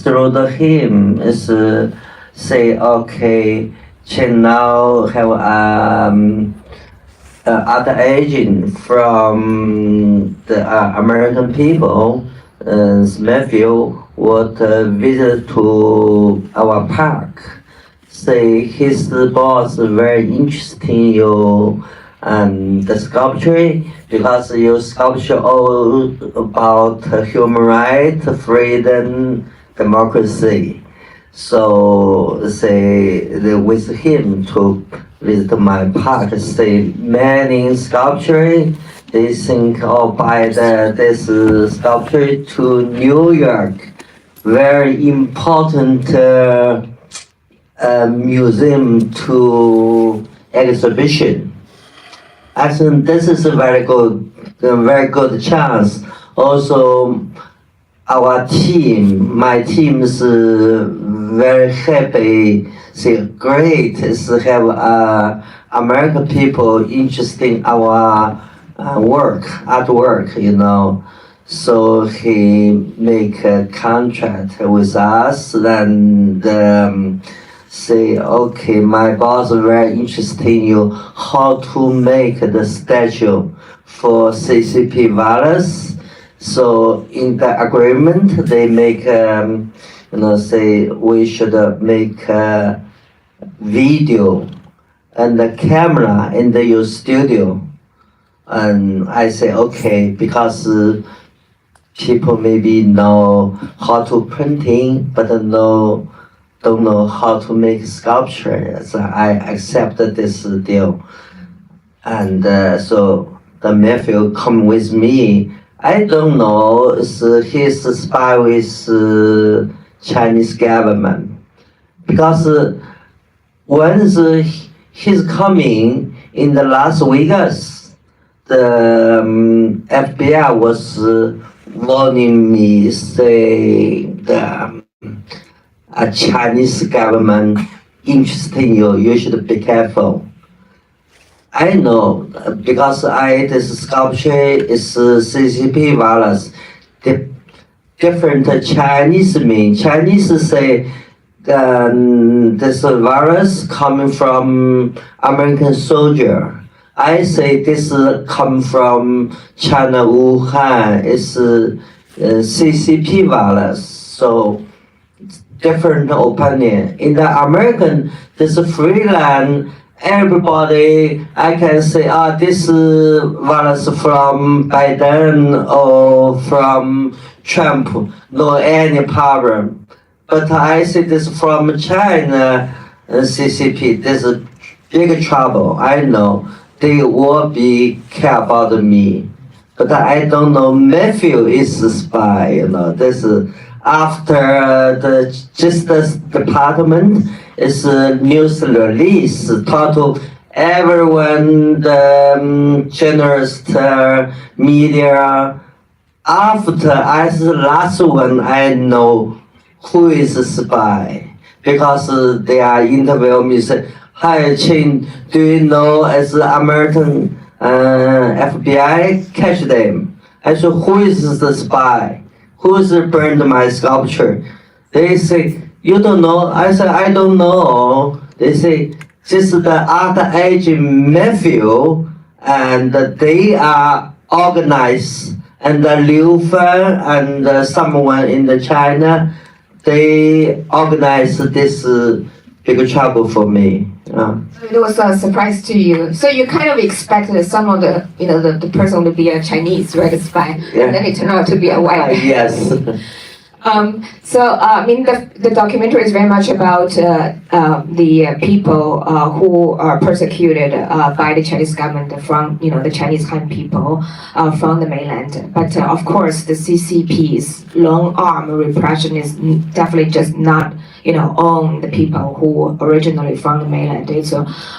through the him is say okay, can now have other agent from the American people, Matthew would visit to our park. Say his boss very interesting you the sculpture because you sculpture all about human rights, freedom, democracy. So say with him to visit my park, say many sculpture. They think buy this sculpture to New York, very important museum to exhibition. I think this is a very good chance. Also, our team, my team is very happy. Say great is have American people interested in our artwork, So he make a contract with us, then say, okay, my boss is very interested in you, how to make the statue for CCP virus. So in the agreement, they make, say we should make a video and the camera in your studio. And I say, okay, because people maybe know how to printing, but don't know how to make sculpture. So I accepted this deal. And so the Matthew come with me. I don't know, he's a spy with Chinese government. Because when he's coming in the Las Vegas, the FBI was warning me, say a Chinese government interested in you, you should be careful. I know because this sculpture is CCP virus. The different Chinese mean. Chinese say this virus coming from American soldier. I say this come from China, Wuhan. It's CCP virus. So different opinion. In the American, this freelance, everybody, I can say, this virus from Biden or from Trump, no any problem. But I say this from China, CCP, this is big trouble. I know they will be care about me, but I don't know. Matthew is a spy. This after the Justice Department is a news release. Talk to everyone, the journalist, media. After as the last one, I know who is a spy because they are interview me. Say, hi, Chin, do you know as American FBI catch them? I said, who is the spy? Who's burned my sculpture? They say, you don't know? I said, I don't know. They say, this is the art agent Matthew, and they are organized. And Liu Fan and someone in China, they organized this big trouble for me. It was a surprise to you. So you kind of expected some of the, the person to be a Chinese, right, a spy, yeah. And then it turned out to be a white. Yes. The documentary is very much about the people who are persecuted by the Chinese government from, the Chinese Han people from the mainland. But of course, the CCP's long arm repression is definitely just not, on the people who originally from the mainland. It's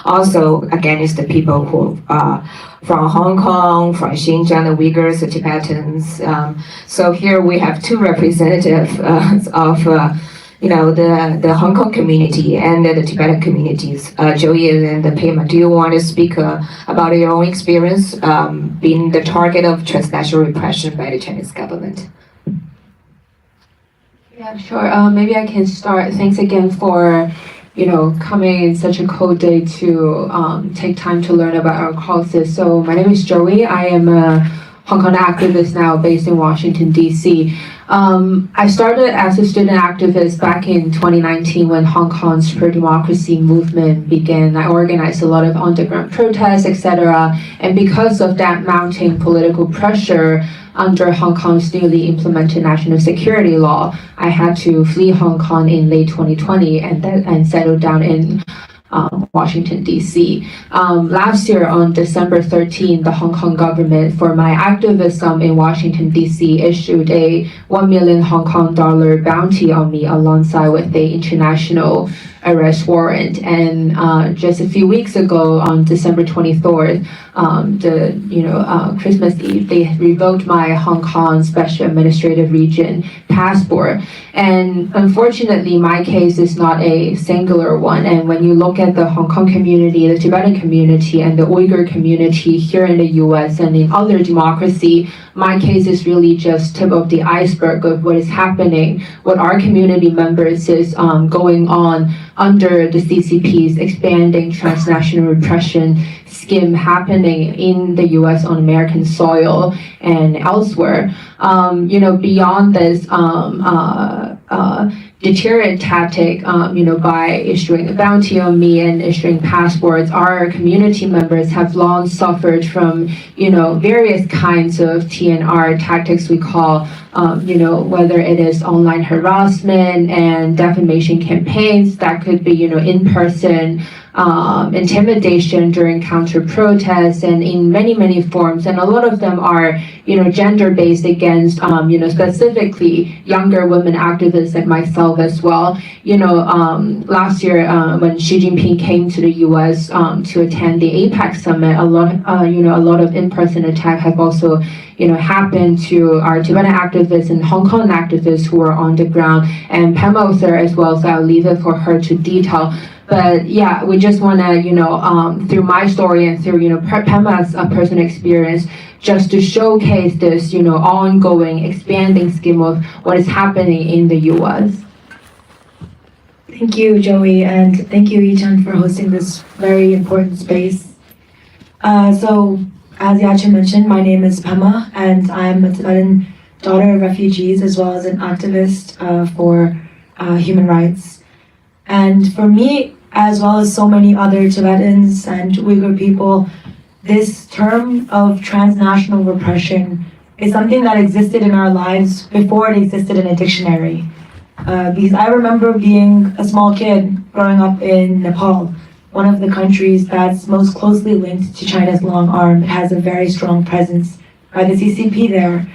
also against the people who from Hong Kong, from Xinjiang, the Uyghurs, the Tibetans. So here we have two representatives of the Hong Kong community and the Tibetan communities, Joey and Pema. Do you want to speak about your own experience being the target of transnational repression by the Chinese government? Yeah, sure. Maybe I can start. Thanks again for, coming in such a cold day to take time to learn about our causes. So my name is Joey. I am a Hong Kong activist now based in Washington, D.C. I started as a student activist back in 2019 when Hong Kong's pro-democracy movement began. I organized a lot of underground protests, etc. And because of that mounting political pressure under Hong Kong's newly implemented national security law, I had to flee Hong Kong in late 2020 and settle down in Washington, D.C. Last year on December 13, the Hong Kong government, for my activism in Washington, D.C., issued a 1 million Hong Kong dollar bounty on me alongside with the international arrest warrant. And just a few weeks ago, on December 23rd, Christmas Eve, they revoked my Hong Kong Special Administrative Region passport. And unfortunately, my case is not a singular one. And when you look at the Hong Kong community, the Tibetan community, and the Uyghur community here in the US and in other democracy, my case is really just tip of the iceberg of what is happening, what our community members is going on under the CCP's expanding transnational repression scheme happening in the US on American soil and elsewhere. Beyond this deterrent tactic, by issuing a bounty on me and issuing passports, our community members have long suffered from, various kinds of TNR tactics we call, whether it is online harassment and defamation campaigns, that could be, in-person intimidation during counter protests and in many, many forms. And a lot of them are, gender-based against, specifically younger women activists like myself as well. Last year when Xi Jinping came to the US to attend the APEC summit, a lot of in-person attacks have also, happened to our Tibetan activists and Hong Kong activists who are on the ground. And Pema was there as well, so I'll leave it for her to detail. But yeah, we just want to, through my story and through, Pema's personal experience, just to showcase this, ongoing, expanding scheme of what is happening in the U.S. Thank you, Joey, and thank you, Yi-chan, for hosting this very important space. So, as Yacha mentioned, my name is Pema, and I'm a Tibetan daughter of refugees as well as an activist for human rights. And for me, as well as so many other Tibetans and Uyghur people, this term of transnational repression is something that existed in our lives before it existed in a dictionary. Because I remember being a small kid growing up in Nepal, one of the countries that's most closely linked to China's long arm. It has a very strong presence by the CCP there.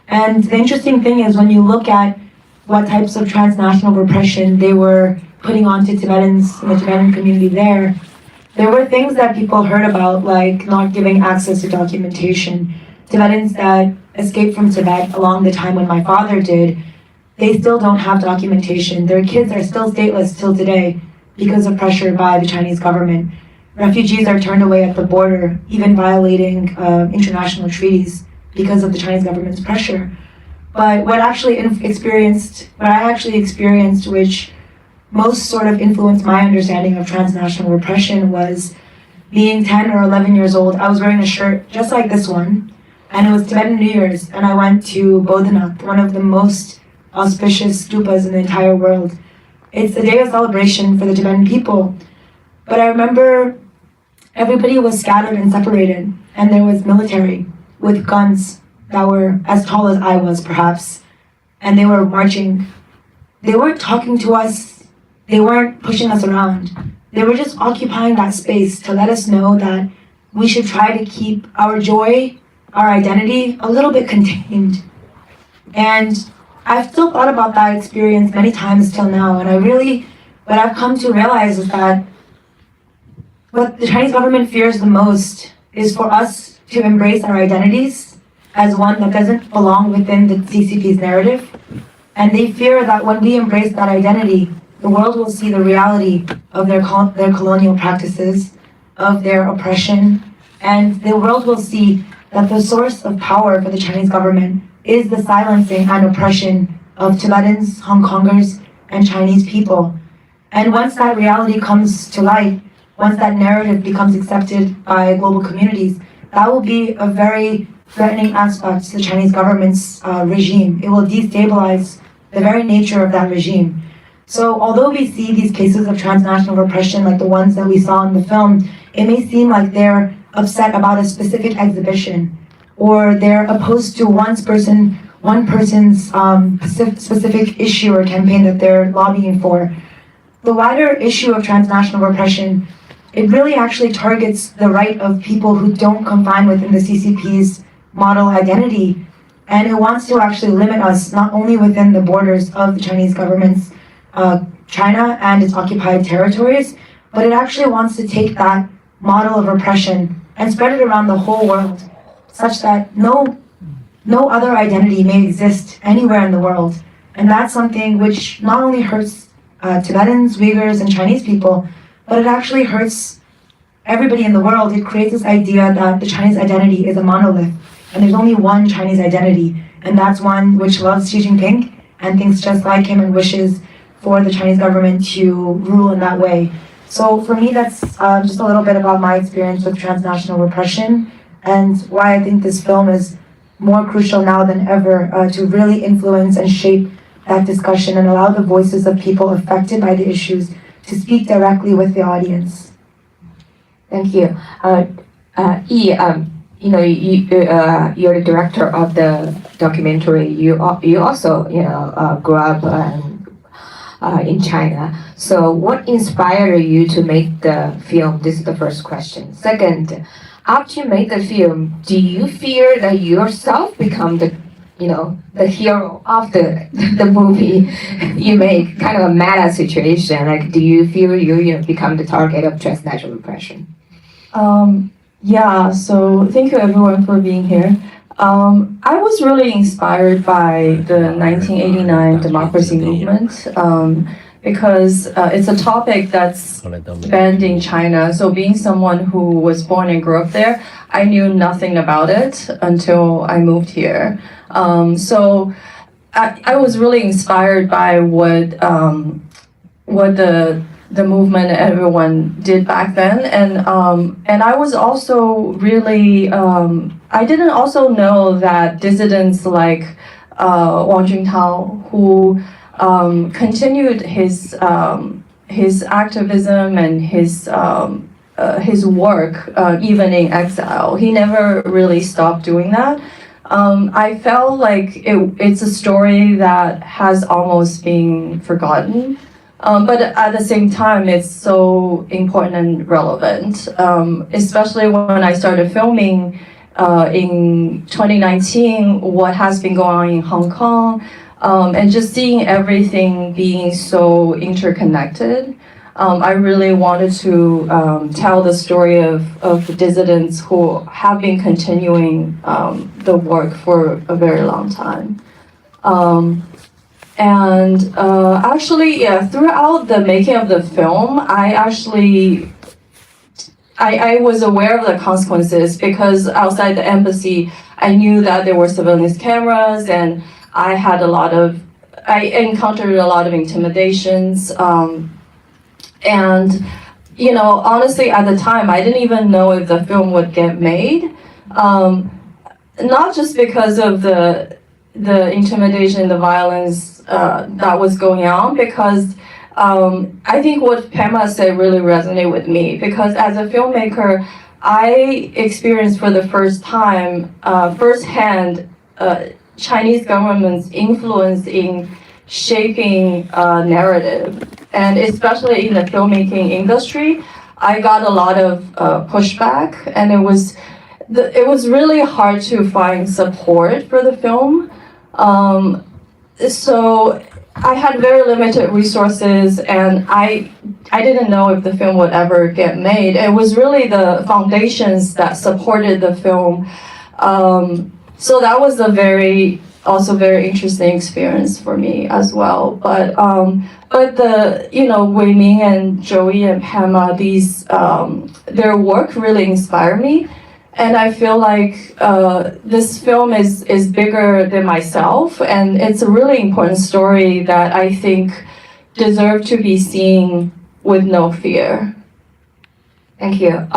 And the interesting thing is when you look at what types of transnational repression they were putting onto Tibetans in the Tibetan community there were things that people heard about, like not giving access to documentation. Tibetans that escaped from Tibet along the time when my father did, they still don't have documentation. Their kids are still stateless till today because of pressure by the Chinese government. Refugees are turned away at the border, even violating international treaties because of the Chinese government's pressure. But what I actually experienced, which most sort of influenced my understanding of transnational repression, was being 10 or 11 years old. I was wearing a shirt just like this one, and it was Tibetan New Year's, and I went to Bodhanath, one of the most auspicious stupas in the entire world. It's a day of celebration for the Tibetan people. But I remember everybody was scattered and separated, and there was military with guns that were as tall as I was, perhaps, and they were marching. They weren't talking to us. They weren't pushing us around. They were just occupying that space to let us know that we should try to keep our joy, our identity, a little bit contained. And I've still thought about that experience many times till now, and what I've come to realize is that what the Chinese government fears the most is for us to embrace our identities as one that doesn't belong within the CCP's narrative. And they fear that when we embrace that identity, the world will see the reality of their colonial practices, of their oppression, and the world will see that the source of power for the Chinese government is the silencing and oppression of Tibetans, Hong Kongers, and Chinese people. And once that reality comes to light, once that narrative becomes accepted by global communities, that will be a very threatening aspect to the Chinese government's regime. It will destabilize the very nature of that regime. So although we see these cases of transnational repression like the ones that we saw in the film, it may seem like they're upset about a specific exhibition, or they're opposed to one person's specific issue or campaign that they're lobbying for. The wider issue of transnational repression, it really actually targets the right of people who don't confine within the CCP's model identity. And it wants to actually limit us not only within the borders of the Chinese government's China and its occupied territories, but it actually wants to take that model of repression and spread it around the whole world, such that no other identity may exist anywhere in the world. And that's something which not only hurts Tibetans, Uyghurs, and Chinese people, but it actually hurts everybody in the world. It creates this idea that the Chinese identity is a monolith, and there's only one Chinese identity, and that's one which loves Xi Jinping and thinks just like him and wishes for the Chinese government to rule in that way. So for me, that's just a little bit about my experience with transnational repression and why I think this film is more crucial now than ever to really influence and shape that discussion and allow the voices of people affected by the issues to speak directly with the audience. Thank you. Yi, you're the director of the documentary. You also grew up in China. So what inspired you to make the film? This is the first question. Second, after you made the film, do you fear that yourself become the hero of the movie you make? Kind of a meta situation. Like, do you fear you become the target of transnational repression? Yeah, so thank you everyone for being here. I was really inspired by the 1989 democracy movement because it's a topic that's banned in China. So being someone who was born and grew up there, I knew nothing about it until I moved here. So I was really inspired by what the movement everyone did back then, and I was also really I didn't also know that dissidents like Wang Juntao, who continued his activism and his work even in exile. He never really stopped doing that. I felt like it's a story that has almost been forgotten. But at the same time, it's so important and relevant, especially when I started filming in 2019, what has been going on in Hong Kong, and just seeing everything being so interconnected. I really wanted to tell the story of the dissidents who have been continuing the work for a very long time. Actually, yeah, throughout the making of the film, I was aware of the consequences because outside the embassy, I knew that there were surveillance cameras, and I encountered a lot of intimidations. Honestly, at the time, I didn't even know if the film would get made. Not just because of the intimidation, the violence that was going on, because I think what Pema said really resonated with me, because as a filmmaker, I experienced for the first time, firsthand, Chinese government's influence in shaping narrative, and especially in the filmmaking industry, I got a lot of pushback, and it was really hard to find support for the film. So I had very limited resources, and I didn't know if the film would ever get made. It was really the foundations that supported the film. So that was a very interesting experience for me as well. But Wei Ming and Joey and Pema, their work really inspired me. And I feel like this film is bigger than myself, and it's a really important story that I think deserves to be seen with no fear. Thank you.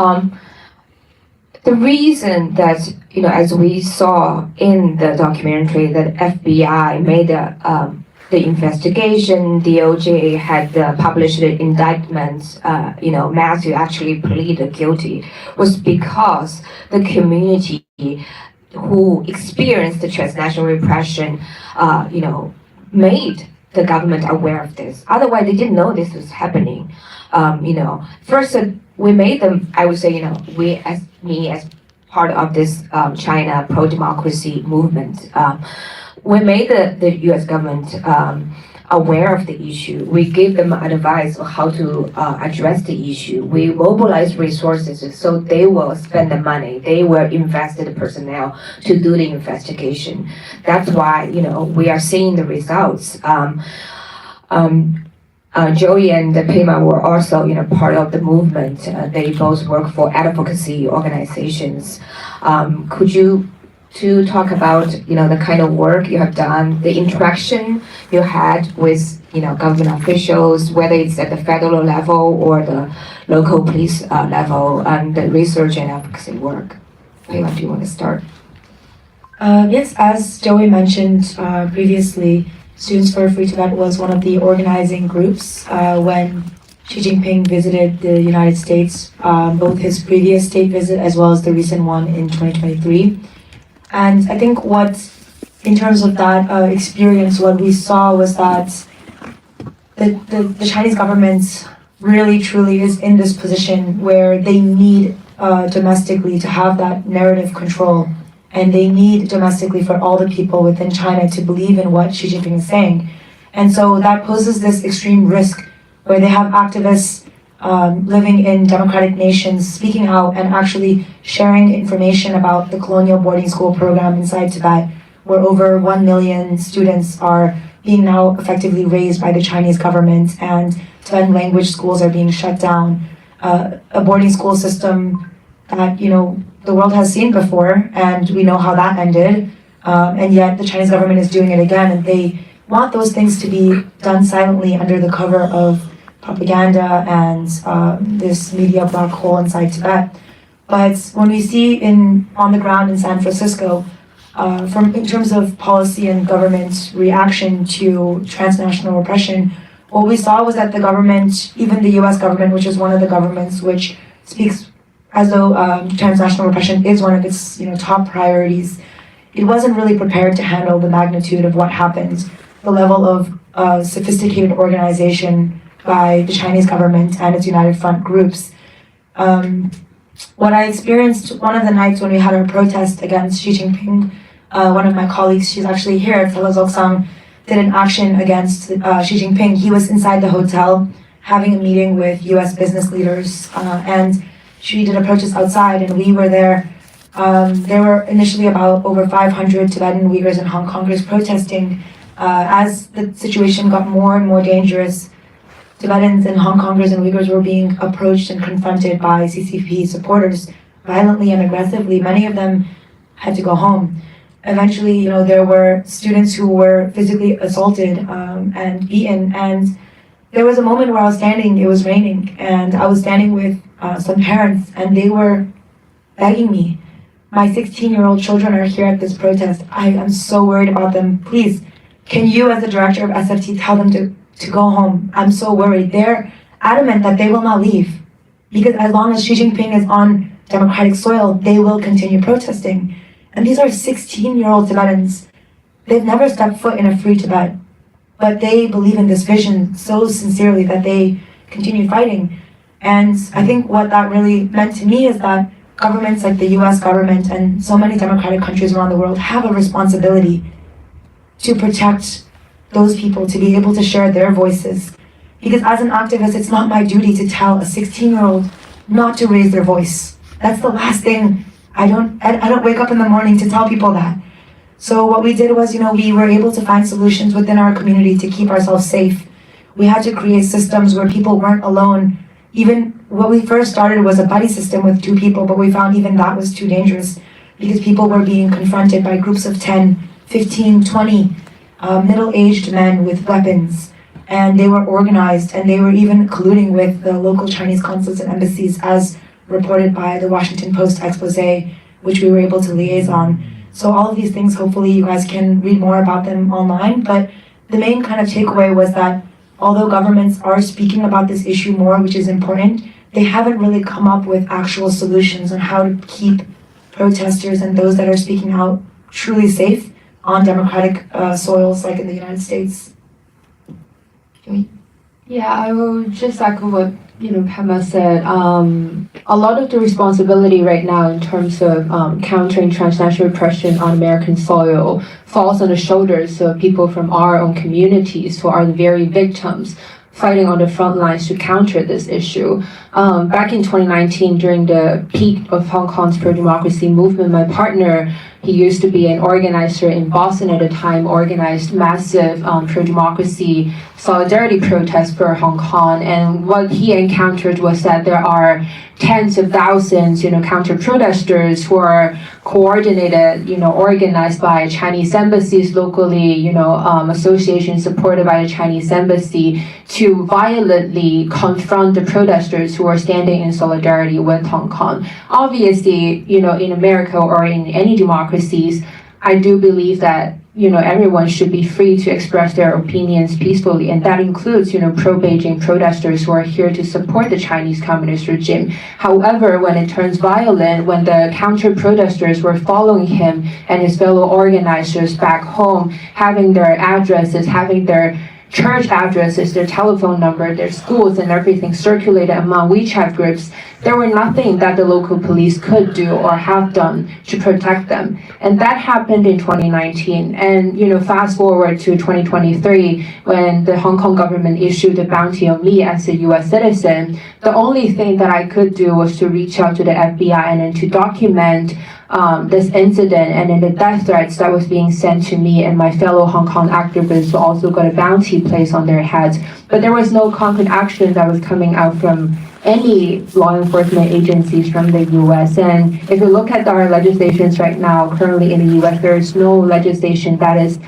The reason that, as we saw in the documentary, that FBI made the investigation, DOJ had published the indictments, Matthew actually pleaded guilty, was because the community who experienced the transnational repression, made the government aware of this. Otherwise, they didn't know this was happening. First, we made them, I would say, as part of this China pro-democracy movement, we made the U.S. government aware of the issue. We gave them advice on how to address the issue. We mobilized resources so they will spend the money. They will invest the personnel to do the investigation. That's why, we are seeing the results. Joey and Pema were also, part of the movement. They both work for advocacy organizations. Could you to talk about, the kind of work you have done, the interaction you had with, government officials, whether it's at the federal level or the local police level, and the research and advocacy work? Pema, do you want to start? Yes, as Joey mentioned previously, Students for a Free Tibet was one of the organizing groups when Xi Jinping visited the United States, both his previous state visit as well as the recent one in 2023. And I think in terms of that experience, what we saw was that the Chinese government really truly is in this position where they need domestically to have that narrative control. And they need domestically for all the people within China to believe in what Xi Jinping is saying. And so that poses this extreme risk where they have activists living in democratic nations speaking out and actually sharing information about the colonial boarding school program inside Tibet, where over 1 million students are being now effectively raised by the Chinese government, and Tibetan language schools are being shut down. A boarding school system that, the world has seen before, and we know how that ended, and yet the Chinese government is doing it again, and they want those things to be done silently under the cover of propaganda and this media black hole inside Tibet. But when we see on the ground in San Francisco, in terms of policy and government reaction to transnational repression, what we saw was that the government, even the US government, which is one of the governments which speaks as though transnational repression is one of its top priorities, it wasn't really prepared to handle the magnitude of what happened, the level of sophisticated organization by the Chinese government and its United Front groups. What I experienced one of the nights when we had our protest against Xi Jinping, one of my colleagues, she's actually here, Tala Zoksang, did an action against Xi Jinping. He was inside the hotel having a meeting with US business leaders, and she did a protest outside, and we were there. There were initially about over 500 Tibetan Uyghurs and Hong Kongers protesting. As the situation got more and more dangerous, Tibetans and Hong Kongers and Uyghurs were being approached and confronted by CCP supporters violently and aggressively. Many of them had to go home. Eventually, there were students who were physically assaulted and beaten. And there was a moment where I was standing, it was raining, and I was standing with some parents, and they were begging me, my 16-year-old children are here at this protest. I am so worried about them. Please, can you as the director of SFT tell them to go home? I'm so worried. They're adamant that they will not leave, because as long as Xi Jinping is on democratic soil, they will continue protesting. And these are 16-year-old Tibetans. They've never stepped foot in a free Tibet, but they believe in this vision so sincerely that they continue fighting. And I think what that really meant to me is that governments like the US government and so many democratic countries around the world have a responsibility to protect those people, to be able to share their voices. Because as an activist, it's not my duty to tell a 16-year-old not to raise their voice. That's the last thing. I don't wake up in the morning to tell people that. So what we did was, we were able to find solutions within our community to keep ourselves safe. We had to create systems where people weren't alone. Even what we first started was a buddy system with 2 people, but we found even that was too dangerous because people were being confronted by groups of 10, 15, 20 middle-aged men with weapons. And they were organized, and they were even colluding with the local Chinese consulates and embassies, as reported by the Washington Post expose, which we were able to liaise on. So all of these things, hopefully you guys can read more about them online, but the main kind of takeaway was that although governments are speaking about this issue more, which is important, they haven't really come up with actual solutions on how to keep protesters and those that are speaking out truly safe on democratic soils like in the United States. Yeah, I will just echo what Pema said. A lot of the responsibility right now in terms of countering transnational repression on American soil falls on the shoulders of people from our own communities who are the very victims fighting on the front lines to counter this issue. Back in 2019, during the peak of Hong Kong's pro-democracy movement, my partner, he used to be an organizer in Boston at the time, organized massive pro-democracy solidarity protests for Hong Kong. And what he encountered was that there are tens of thousands, counter-protesters who are coordinated, organized by Chinese embassies locally, associations supported by the Chinese embassy to violently confront the protesters who are standing in solidarity with Hong Kong. Obviously, in America or in any democracies, I do believe that everyone should be free to express their opinions peacefully, and that includes, pro-Beijing protesters who are here to support the Chinese Communist regime. However, when it turns violent, when the counter-protesters were following him and his fellow organizers back home, having their addresses, having their church addresses, their telephone number, their schools and everything circulated among WeChat groups, there were nothing that the local police could do or have done to protect them. And that happened in 2019. And, fast forward to 2023, when the Hong Kong government issued a bounty on me as a US citizen, the only thing that I could do was to reach out to the FBI and then to document this incident and then the death threats that was being sent to me and my fellow Hong Kong activists who also got a bounty placed on their heads. But there was no concrete action that was coming out from any law enforcement agencies from the US. And if you look at our legislations right now, currently in the US, there is no legislation that is,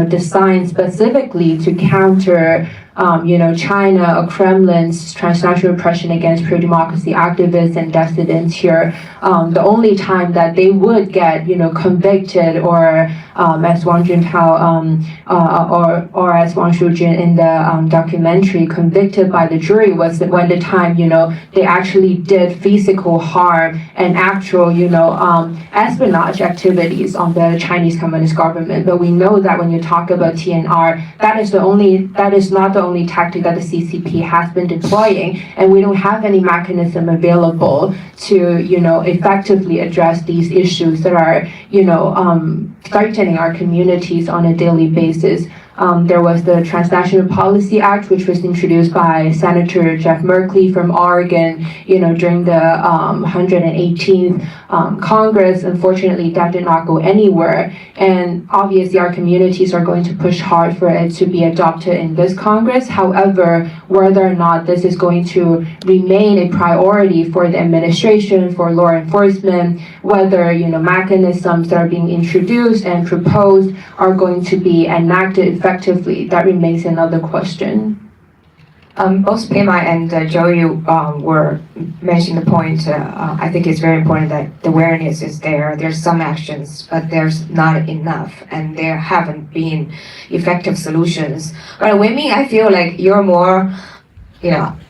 designed specifically to counter China or Kremlin's transnational repression against pro-democracy activists and dissidents here. The only time that they would get, convicted or as Wang Junpao or as Wang Shujun in the documentary, convicted by the jury was when the time, they actually did physical harm and actual, espionage activities on the Chinese Communist government. But we know that when you talk about TNR, that is not the only tactic that the CCP has been deploying, and we don't have any mechanism available to, effectively address these issues that are, threatening our communities on a daily basis. There was the Transnational Policy Act, which was introduced by Senator Jeff Merkley from Oregon, during the 118th Congress. Unfortunately, that did not go anywhere. And obviously, our communities are going to push hard for it to be adopted in this Congress. However, whether or not this is going to remain a priority for the administration, for law enforcement, whether, mechanisms that are being introduced and proposed are going to be enacted effectively, that remains another question. Both Pema and Joey were mentioning the point. I think it's very important that the awareness is there. There's some actions, but there's not enough, and there haven't been effective solutions. But Wei Ming, I feel like you're more,